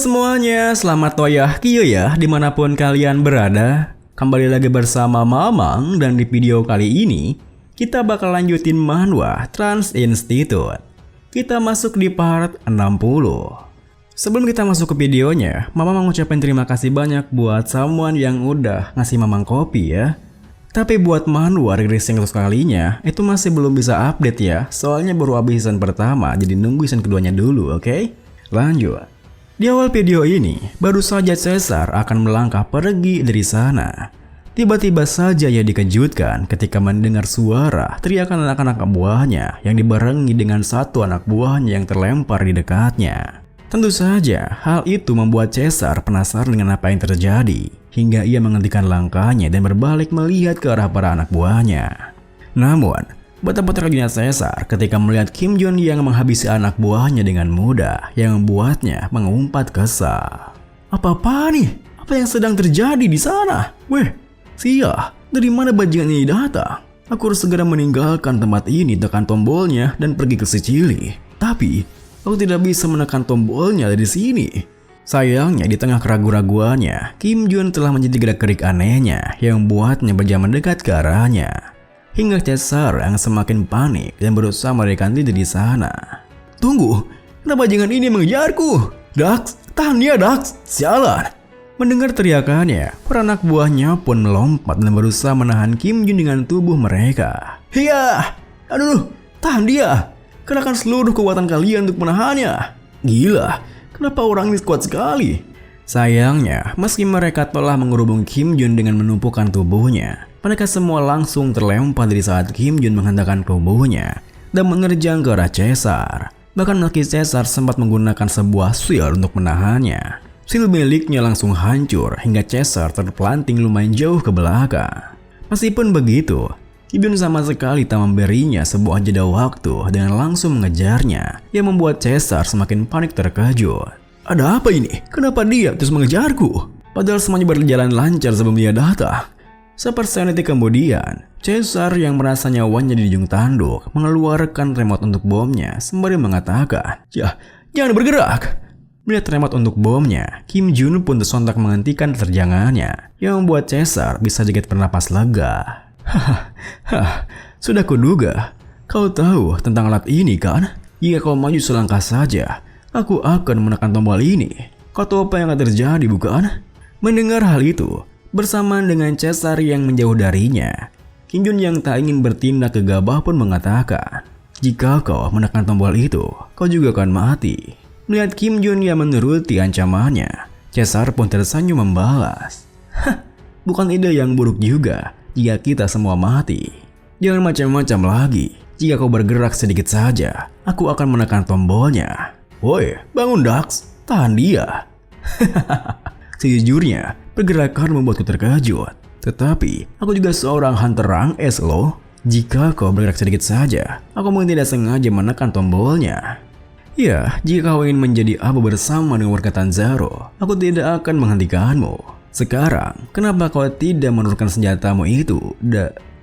semuanya, selamat toyah kieu ya dimanapun kalian berada. Kembali lagi bersama Mamang dan di video kali ini kita bakal lanjutin manhwa Trans Institute. Kita masuk di part 60. Sebelum kita masuk ke videonya, Mamang mengucapkan terima kasih banyak buat someone yang udah ngasih Mamang kopi ya. Tapi buat manhwa rilis yang kalinya itu masih belum bisa update ya, soalnya baru habis season pertama, jadi nunggu season keduanya dulu, oke? Lanjut. Di awal video ini, baru saja Caesar akan melangkah pergi dari sana. Tiba-tiba saja ia dikejutkan ketika mendengar suara teriakan anak-anak buahnya yang dibarengi dengan satu anak buahnya yang terlempar di dekatnya. Tentu saja, hal itu membuat Caesar penasaran dengan apa yang terjadi, hingga ia menghentikan langkahnya dan berbalik melihat ke arah para anak buahnya. Namun, betapa terkejutnya Caesar ketika melihat Kim Jun yang menghabisi anak buahnya dengan mudah yang membuatnya mengumpat kesal. Apa nih? Apa yang sedang terjadi di sana? Weh, Sia, dari mana bajingan ini datang? Aku harus segera meninggalkan tempat ini, tekan tombolnya dan pergi ke Sicily. Tapi, aku tidak bisa menekan tombolnya dari sini. Sayangnya di tengah keraguan-raguannya, Kim Jun telah menjadi gerak-gerik anehnya yang membuatnya berjalan mendekat ke arahnya. Hingga Caesar yang semakin panik dan berusaha melarikan diri di sana. Tunggu, kenapa bajingan ini mengejarku? Dax, tahan dia Dax, sialan. Mendengar teriakannya, para anak buahnya pun melompat dan berusaha menahan Kim Jun dengan tubuh mereka. Hiya, aduh, tahan dia. Kerahkan seluruh kekuatan kalian untuk menahannya. Gila, kenapa orang ini kuat sekali? Sayangnya, meski mereka telah mengerubung Kim Jun dengan menumpukan tubuhnya, mereka semua langsung terlempar dari saat Kim Jun menghentakkan tubuhnya dan menerjang ke arah Caesar. Bahkan meski Caesar sempat menggunakan sebuah shield untuk menahannya, shield miliknya langsung hancur hingga Caesar terpelanting lumayan jauh ke belakang. Meskipun begitu, Kim Jun sama sekali tak memberinya sebuah jeda waktu dengan langsung mengejarnya, yang membuat Caesar semakin panik terkejut. Ada apa ini? Kenapa dia terus mengejarku? Padahal semuanya berjalan lancar sebelum dia datang. Seperti detik kemudian, Caesar yang merasa nyawanya di ujung tanduk mengeluarkan remote untuk bomnya sembari mengatakan, "Ya, jangan bergerak." Melihat remote untuk bomnya, Kim Jun pun sontak menghentikan terjangannya, yang membuat Caesar bisa sedikit bernapas lega. Hahaha, sudah kuduga. Kau tahu tentang alat ini kan? Jika kau maju selangkah saja, aku akan menekan tombol ini. Kau tahu apa yang akan terjadi bukan? Mendengar hal itu, bersamaan dengan Caesar yang menjauh darinya, Kim Jun yang tak ingin bertindak gegabah pun mengatakan, "Jika kau menekan tombol itu, kau juga akan mati." Melihat Kim Jun yang menuruti ancamannya, Caesar pun tersenyum membalas, "Bukan ide yang buruk juga jika kita semua mati. Jangan macam-macam lagi. Jika kau bergerak sedikit saja, aku akan menekan tombolnya. Woi, bangun Dax, tahan dia." Sejujurnya, pergerakan membuatku terkejut. Tetapi, aku juga seorang hunter rank S loh. Jika kau bergerak sedikit saja, aku mungkin tidak sengaja menekan tombolnya. Ya, jika kau ingin menjadi abu bersama dengan warga Tanzaro, aku tidak akan menghentikanmu. Sekarang, kenapa kau tidak menurunkan senjatamu itu?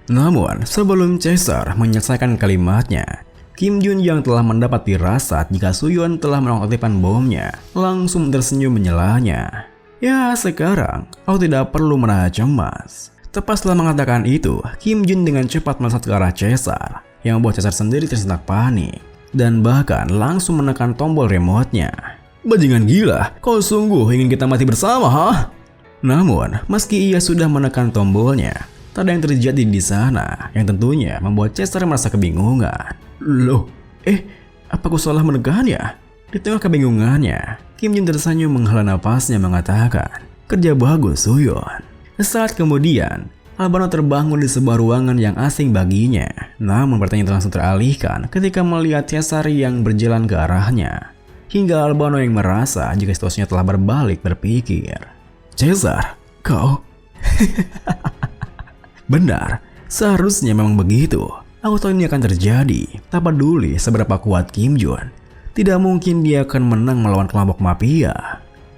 Namun, sebelum Caesar menyelesaikan kalimatnya, Kim Jun yang telah mendapat firasat jika Suyun telah menonaktifkan bomnya, langsung tersenyum menyelanya. Ya, sekarang aku tidak perlu merasa cemas. Tepat setelah mengatakan itu, Kim Jun dengan cepat melesat ke arah Caesar, yang membuat Caesar sendiri tersentak panik, dan bahkan langsung menekan tombol remote-nya. Bajingan gila, kau sungguh ingin kita mati bersama, ha? Namun, meski ia sudah menekan tombolnya, tak ada yang terjadi di sana, yang tentunya membuat Caesar merasa kebingungan. Loh, apa aku salah menekannya? Di tengah kebingungannya, Kim Jun tersenyum menghela napasnya mengatakan, "Kerja bagus, Suyun." Sesaat kemudian, Albano terbangun di sebuah ruangan yang asing baginya. Namun pertanyaan langsung teralihkan ketika melihat Caesar yang berjalan ke arahnya. Hingga Albano yang merasa jika situasinya telah berbalik berpikir, "Caesar, kau?" Benar, seharusnya memang begitu. Aku tahu ini akan terjadi, tak peduli seberapa kuat Kim Jun. Tidak mungkin dia akan menang melawan kelompok mafia.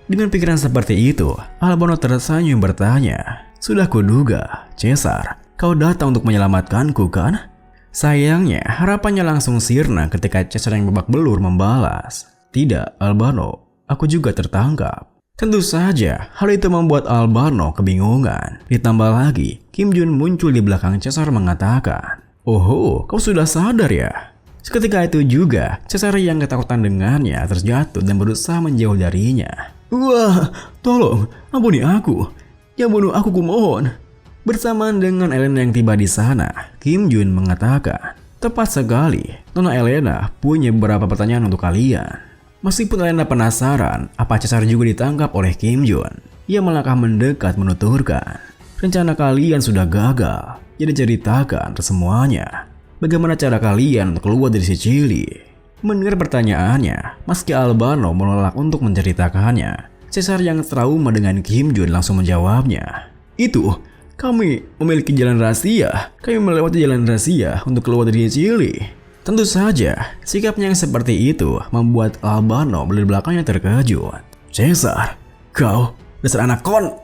Dengan pikiran seperti itu, Albano tersenyum bertanya, "Sudah kuduga, Caesar, kau datang untuk menyelamatkanku kan?" Sayangnya, harapannya langsung sirna ketika Caesar yang babak belur membalas, "Tidak, Albano, aku juga tertangkap. Tentu saja, hal itu membuat Albano kebingungan. Ditambah lagi, Kim Jun muncul di belakang Caesar mengatakan, "Oh, kau sudah sadar ya?" Seketika itu juga, Caesar yang ketakutan dengannya terjatuh dan berusaha menjauh darinya. "Wah, tolong, ampuni aku. Jangan bunuh aku, kumohon." Bersamaan dengan Elena yang tiba di sana, Kim Jun mengatakan, "Tepat sekali, Nona Elena punya beberapa pertanyaan untuk kalian." Meskipun Elena penasaran, apa Caesar juga ditangkap oleh Kim Jun, ia melangkah mendekat menuturkan, "Rencana kalian sudah gagal, jadi ceritakan semuanya. Bagaimana cara kalian untuk keluar dari Sicily?" Mendengar pertanyaannya, meski Albano menolak untuk menceritakannya, Caesar yang trauma dengan Kim Jun langsung menjawabnya, "Itu, kami memiliki jalan rahasia. Kami melewati jalan rahasia untuk keluar dari Sicily." Tentu saja, sikapnya yang seperti itu membuat Albano di belakangnya terkejut. "Caesar, kau dasar anak kon!"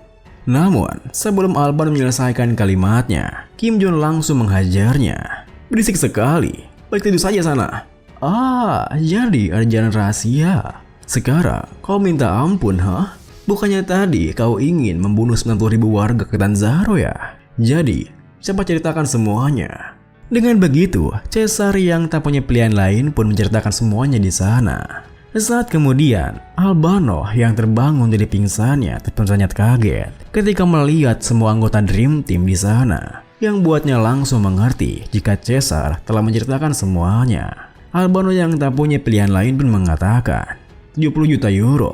Namun, sebelum Albano menyelesaikan kalimatnya, Kim Jun langsung menghajarnya. "Berisik sekali, balik tidur saja sana." "Ah, jadi ada jalan rahasia. Sekarang kau minta ampun, ha? Bukannya tadi kau ingin membunuh 90.000 warga Catanzaro ya? Jadi, coba ceritakan semuanya." Dengan begitu, Caesar yang tak punya pilihan lain pun menceritakan semuanya di sana. Saat kemudian, Albano yang terbangun dari pingsannya terperanjat kaget ketika melihat semua anggota Dream Team di sana, yang buatnya langsung mengerti jika Caesar telah menceritakan semuanya. Albano yang tak punya pilihan lain pun mengatakan, 70 juta euro.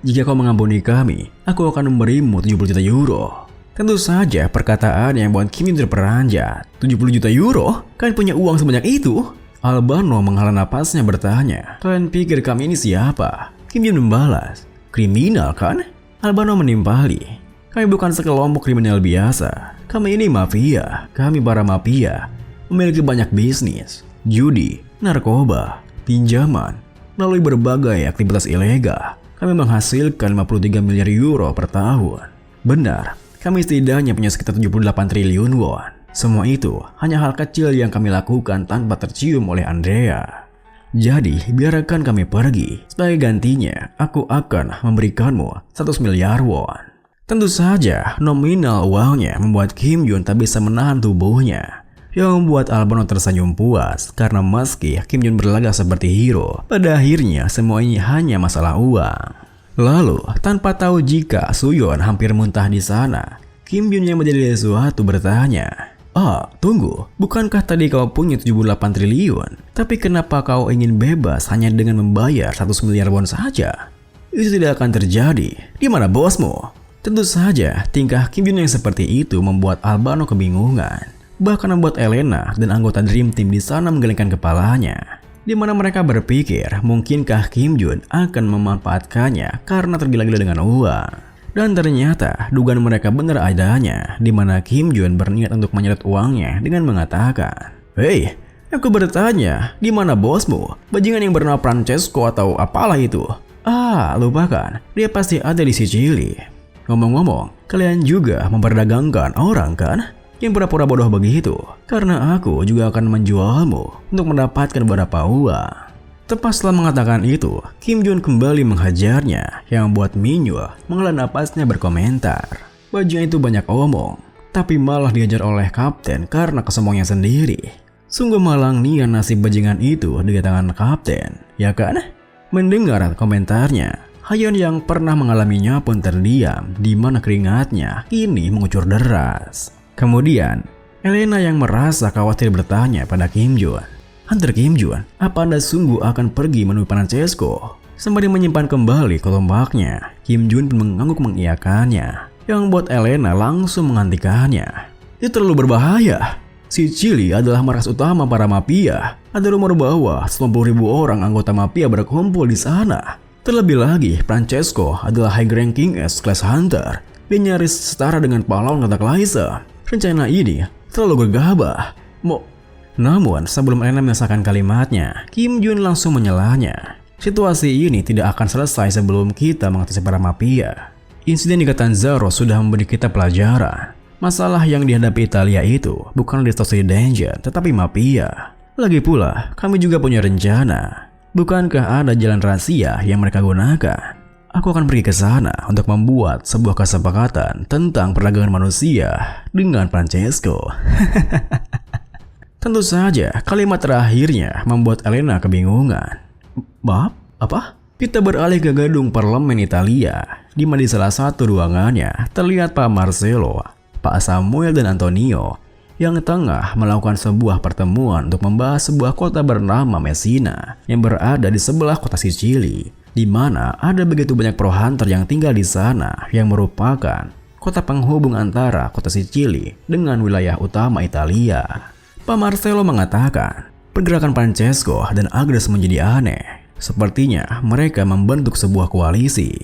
"Jika kau mengampuni kami, aku akan memberimu 70 juta euro." Tentu saja perkataan yang membuat Kim Jun terperanjat. 70 juta euro? Kalian punya uang sebanyak itu? Albano menghela napasnya bertanya, "Kalian pikir kami ini siapa?" Kim Jun membalas, "Kriminal kan?" Albano menimpali, "Kami bukan sekelompok kriminal biasa. Kami ini mafia. Kami para mafia memiliki banyak bisnis, judi, narkoba, pinjaman. Melalui berbagai aktivitas ilegal, kami menghasilkan 53 miliar euro per tahun. Benar, kami setidaknya punya sekitar 78 triliun won. Semua itu hanya hal kecil yang kami lakukan tanpa tercium oleh Andrea. Jadi, biarkan kami pergi. Sebagai gantinya, aku akan memberikanmu 100 miliar won." Tentu saja, nominal uangnya membuat Kim Jun tak bisa menahan tubuhnya, yang membuat Albano tersenyum puas karena meski Kim Jun berlagak seperti hero, pada akhirnya semua ini hanya masalah uang. Lalu, tanpa tahu jika Suyon hampir muntah di sana, Kim Jun yang menjadi sesuatu bertanya, "Ah, tunggu, bukankah tadi kau punya 78 triliun? Tapi kenapa kau ingin bebas hanya dengan membayar 100 miliar won saja? Itu tidak akan terjadi. Di mana bosmu?" Tentu saja, tingkah Kim Jun yang seperti itu membuat Albano kebingungan. Bahkan membuat Elena dan anggota Dream Team di sana menggelengkan kepalanya, di mana mereka berpikir mungkinkah Kim Jun akan memanfaatkannya karena tergila-gila dengan uang. Dan ternyata dugaan mereka benar adanya, di mana Kim Jun berniat untuk menyeret uangnya dengan mengatakan, "Hei, aku bertanya, di mana bosmu? Bajingan yang bernama Francesco atau apalah itu? Ah, lupakan, dia pasti ada di Sicily. Ngomong-ngomong, kalian juga memperdagangkan orang kan? Yang pura-pura bodoh begitu, karena aku juga akan menjualmu untuk mendapatkan beberapa uang." Tepat setelah mengatakan itu, Kim Jun kembali menghajarnya, yang membuat Minyo menghela napasnya berkomentar, "Bajingan itu banyak omong, tapi malah diajar oleh kapten karena kesombongannya sendiri. Sungguh malang nih nasib bajingan itu di tangan kapten, ya kan?" Mendengar komentarnya, Hayon yang pernah mengalaminya pun terdiam, di mana keringatnya kini mengucur deras. Kemudian, Elena yang merasa khawatir bertanya pada Kim Jun, "Hunter Kim Jun, apa Anda sungguh akan pergi menemui Francesco?" Sembari menyimpan kembali kelompaknya, Kim Jun pun mengangguk mengiyakannya, yang membuat Elena langsung menghentikannya. "Itu terlalu berbahaya. Sicily adalah markas utama para mafia. Ada rumor bahwa 90.000 orang anggota mafia berkumpul di sana. Terlebih lagi, Francesco adalah high-ranking S-Class Hunter. Dia nyaris setara dengan pahlawan Katak Laisa. Rencana ini terlalu gegabah. Namun, sebelum Elena menyelesaikan kalimatnya, Kim Jun langsung menyelanya. "Situasi ini tidak akan selesai sebelum kita mengatasi para mafia. Insiden di Catanzaro sudah memberi kita pelajaran. Masalah yang dihadapi Italia itu bukan distorsi danger, tetapi mafia. Lagi pula, kami juga punya rencana. Bukankah ada jalan rahasia yang mereka gunakan?" aku akan pergi ke sana untuk membuat sebuah kesepakatan tentang perdagangan manusia dengan Francesco. Tentu saja, kalimat terakhirnya membuat Elena kebingungan. Maaf, apa? Kita beralih ke gedung parlemen Italia, di mana di salah satu ruangannya terlihat Pak Marcello, Pak Samuel dan Antonio yang tengah melakukan sebuah pertemuan untuk membahas sebuah kota bernama Messina yang berada di sebelah kota Sicily, di mana ada begitu banyak pro hunter yang tinggal di sana yang merupakan kota penghubung antara kota Sicily dengan wilayah utama Italia. Pak Marcello mengatakan pergerakan Francesco dan Agnes menjadi aneh. Sepertinya mereka membentuk sebuah koalisi.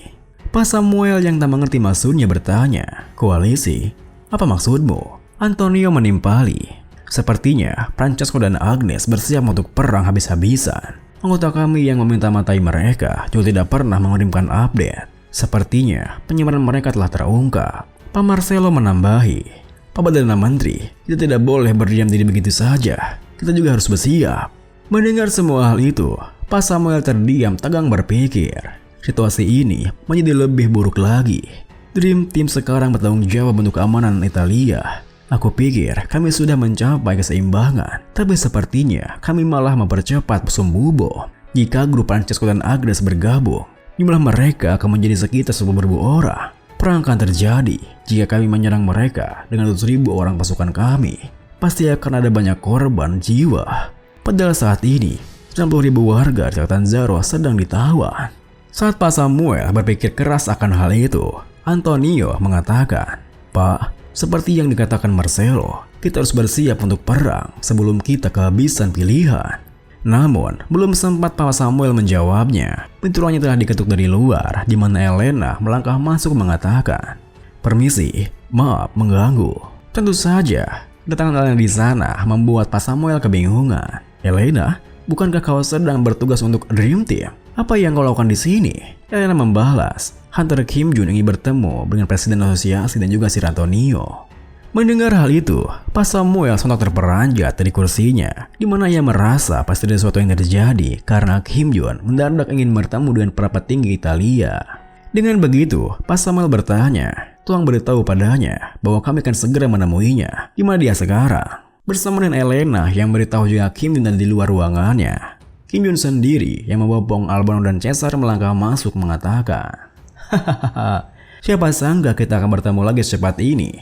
Pak Samuel yang tak mengerti maksudnya bertanya, "Koalisi? Apa maksudmu?" Antonio menimpali, "Sepertinya Francesco dan Agnes bersiap untuk perang habis-habisan. Anggota kami yang meminta-matai mereka juga tidak pernah mengirimkan update. Sepertinya penyebaran mereka telah terungkap." Pak Marcello menambahi, "Pak Perdana Menteri, kita tidak boleh berdiam diri begitu saja. Kita juga harus bersiap." Mendengar semua hal itu, Pak Samuel terdiam tegang berpikir. Situasi ini menjadi lebih buruk lagi. Dream Team sekarang bertanggung jawab untuk keamanan Italia. Aku pikir kami sudah mencapai keseimbangan, tapi sepertinya kami malah mempercepat musim bubo. Jika grup Francesco dan Agnes bergabung, jumlah mereka akan menjadi sekitar 10.000 orang. Perang akan terjadi jika kami menyerang mereka dengan 100.000 orang pasukan kami. Pasti akan ada banyak korban jiwa. Padahal saat ini 90.000 warga di Catanzaro sedang ditawan. Saat Pak Samuel berpikir keras akan hal itu, Antonio mengatakan, "Pak, seperti yang dikatakan Marcello, kita harus bersiap untuk perang sebelum kita kehabisan pilihan." Namun, belum sempat Pak Samuel menjawabnya, pintu ruangannya telah diketuk dari luar, di mana Elena melangkah masuk mengatakan, "Permisi, maaf mengganggu." Tentu saja, kedatangan Elena di sana membuat Pak Samuel kebingungan. "Elena, bukankah kau sedang bertugas untuk Dream Team? Apa yang kau lakukan di sini?" Elena membalas, "Hunter Kim Jun ingin bertemu dengan Presiden Asosiasi dan juga Sir Antonio." Mendengar hal itu, Pak Samuel sontak terperanjat dari kursinya, di mana ia merasa pasti ada sesuatu yang terjadi karena Kim Jun mendadak ingin bertemu dengan para petinggi Italia. Dengan begitu, Pak Samuel bertanya, "Tolong beritahu padanya bahwa kami akan segera menemuinya. Di mana dia sekarang?" Bersama dengan Elena yang beritahu juga Kim Jun ada di luar ruangannya. Kim Jun sendiri yang membopong Albano dan Caesar melangkah masuk mengatakan, "Hahaha, siapa sangka kita akan bertemu lagi secepat ini.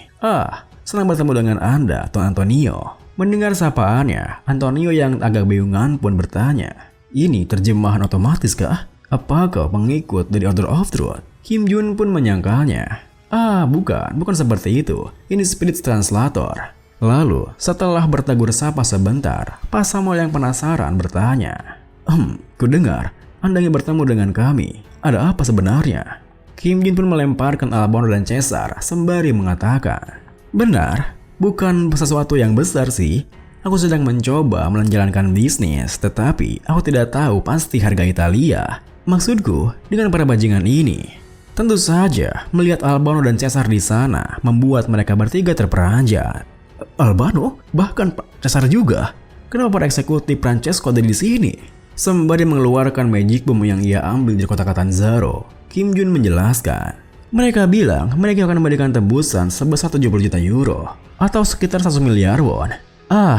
Senang bertemu dengan Anda, Tuan Antonio." Mendengar sapaannya, Antonio yang agak bingungan pun bertanya, "Ini terjemahan otomatis kah? Apa kau pengikut dari Order of Truth?" Kim Jun pun menyangkalnya, bukan seperti itu. Ini Spirit Translator." Lalu, setelah bertegur sapa sebentar, Pak Samuel yang penasaran bertanya, "Kudengar, Anda ingin bertemu dengan kami. Ada apa sebenarnya?" Kim Jun pun melemparkan Albano dan Caesar sembari mengatakan, "Benar, bukan sesuatu yang besar sih. Aku sedang mencoba menjalankan bisnis, tetapi aku tidak tahu pasti harga Italia. Maksudku, dengan para bajingan ini." Tentu saja, melihat Albano dan Caesar di sana membuat mereka bertiga terperanjat. "Albano? Bahkan Pak Caesar juga? Kenapa para eksekutif Francesco ada di sini?" Sembari mengeluarkan magic bomb yang ia ambil dari kota Catanzaro, Kim Jun menjelaskan, "Mereka bilang mereka akan memberikan tebusan sebesar 70 juta euro atau sekitar 1 miliar won.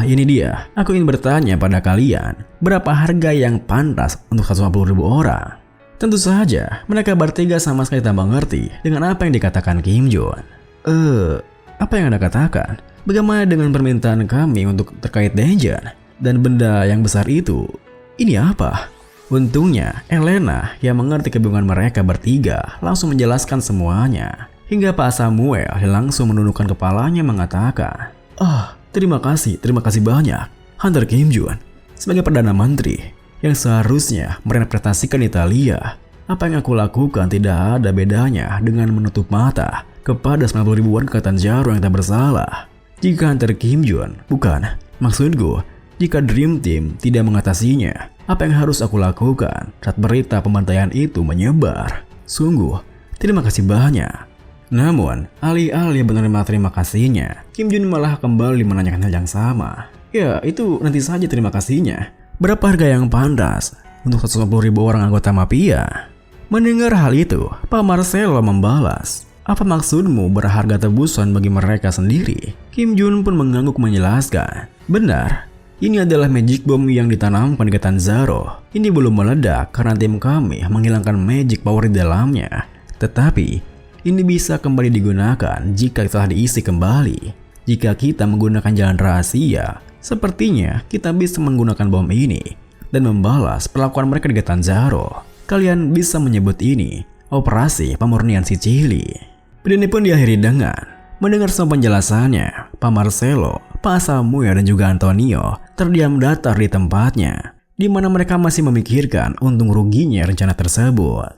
Ini dia. Aku ingin bertanya pada kalian, berapa harga yang pantas untuk 150.000 orang?" Tentu saja, mereka bertiga sama sekali tak mengerti dengan apa yang dikatakan Kim Jun. Apa yang Anda katakan? Bagaimana dengan permintaan kami untuk terkait Danger dan benda yang besar itu? Ini apa?" Untungnya, Elena yang mengerti kebingungan mereka bertiga langsung menjelaskan semuanya. Hingga Pak Samuel langsung menundukkan kepalanya mengatakan, terima kasih banyak, Hunter Kim Jun. Sebagai Perdana Menteri yang seharusnya merepresentasikan Italia, apa yang aku lakukan tidak ada bedanya dengan menutup mata kepada 90.000 warga Catanzaro yang tak bersalah. Jika Hunter Kim Jun, maksudku, jika Dream Team tidak mengatasinya, apa yang harus aku lakukan saat berita pembantaian itu menyebar? Sungguh, terima kasih banyak. Namun, alih-alih menerima terima kasihnya, Kim Jun malah kembali menanyakan hal yang sama. "Ya, itu nanti saja terima kasihnya. Berapa harga yang pantas untuk 150.000 orang anggota mafia?" Mendengar hal itu, Pak Marcelo membalas, "Apa maksudmu berharga tebusan bagi mereka sendiri?" Kim Jun pun mengangguk menjelaskan, "Benar, ini adalah magic bomb yang ditanamkan di Catanzaro. Ini belum meledak karena tim kami menghilangkan magic power di dalamnya. Tetapi, ini bisa kembali digunakan jika telah diisi kembali. Jika kita menggunakan jalan rahasia, sepertinya kita bisa menggunakan bom ini dan membalas perlakuan mereka di Catanzaro. Kalian bisa menyebut ini Operasi Pemurnian Sicily." Video ini pun diakhiri dengan mendengar semua penjelasannya. Pak Marcelo, Pak Samuel dan juga Antonio terdiam datar di tempatnya, di mana mereka masih memikirkan untung ruginya rencana tersebut.